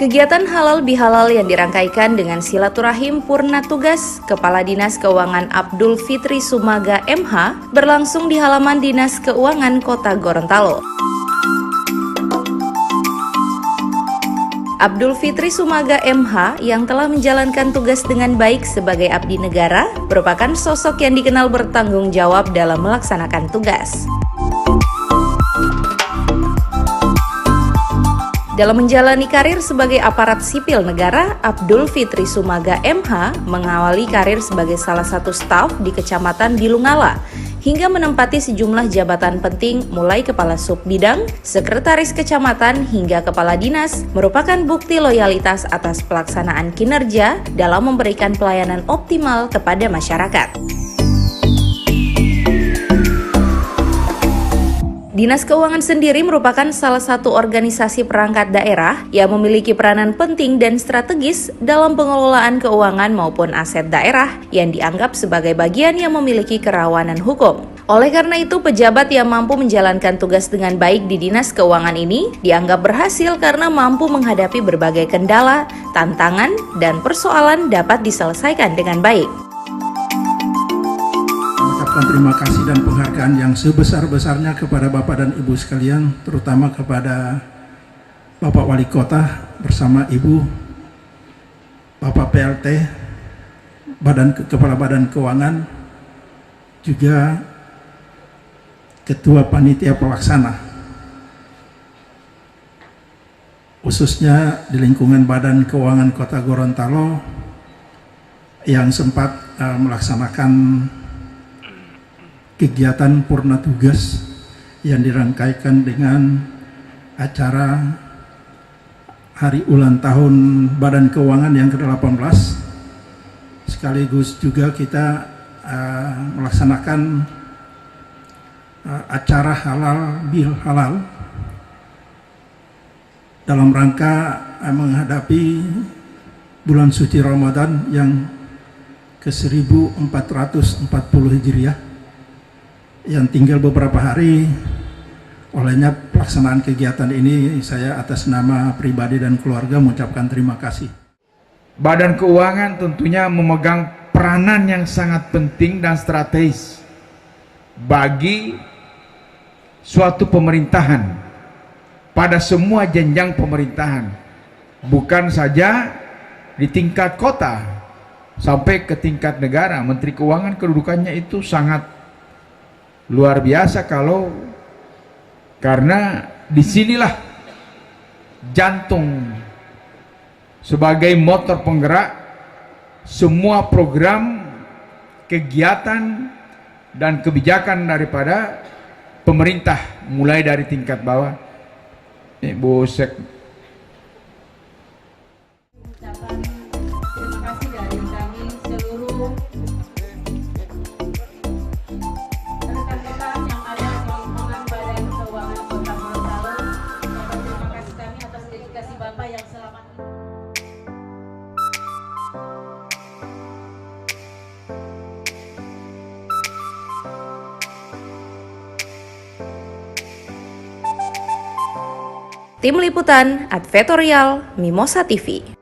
Kegiatan halal bihalal yang dirangkaikan dengan silaturahim purna tugas Kepala Dinas Keuangan Abdul Fitri Sumaga MH berlangsung di halaman Dinas Keuangan Kota Gorontalo. Abdul Fitri Sumaga MH yang telah menjalankan tugas dengan baik sebagai abdi negara merupakan sosok yang dikenal bertanggung jawab dalam melaksanakan tugas. Dalam menjalani karir sebagai aparat sipil negara, Abdul Fitri Sumaga MH mengawali karir sebagai salah satu staf di Kecamatan Bilungala hingga menempati sejumlah jabatan penting mulai Kepala Subbidang, Sekretaris Kecamatan hingga Kepala Dinas merupakan bukti loyalitas atas pelaksanaan kinerja dalam memberikan pelayanan optimal kepada masyarakat. Dinas Keuangan sendiri merupakan salah satu organisasi perangkat daerah yang memiliki peranan penting dan strategis dalam pengelolaan keuangan maupun aset daerah yang dianggap sebagai bagian yang memiliki kerawanan hukum. Oleh karena itu, pejabat yang mampu menjalankan tugas dengan baik di Dinas Keuangan ini dianggap berhasil karena mampu menghadapi berbagai kendala, tantangan, dan persoalan dapat diselesaikan dengan baik. Terima kasih dan penghargaan yang sebesar-besarnya kepada Bapak dan Ibu sekalian, terutama kepada Bapak Wali Kota bersama Ibu, Bapak PLT, Kepala Badan Keuangan, juga Ketua Panitia Pelaksana, khususnya di lingkungan Badan Keuangan Kota Gorontalo yang sempat melaksanakan kegiatan purna tugas yang dirangkaikan dengan acara hari ulang tahun Badan Keuangan yang ke-18. Sekaligus juga kita melaksanakan acara halal bil halal dalam rangka menghadapi bulan suci Ramadan yang ke-1440 Hijriah yang tinggal beberapa hari. Olehnya pelaksanaan kegiatan ini saya atas nama pribadi dan keluarga mengucapkan terima kasih. Badan Keuangan tentunya memegang peranan yang sangat penting dan strategis bagi suatu pemerintahan pada semua jenjang pemerintahan, bukan saja di tingkat kota sampai ke tingkat negara. Menteri Keuangan kedudukannya itu sangat luar biasa karena disinilah jantung sebagai motor penggerak semua program, kegiatan, dan kebijakan daripada pemerintah mulai dari tingkat bawah. Bu Tim Liputan Advertorial Mimosa TV.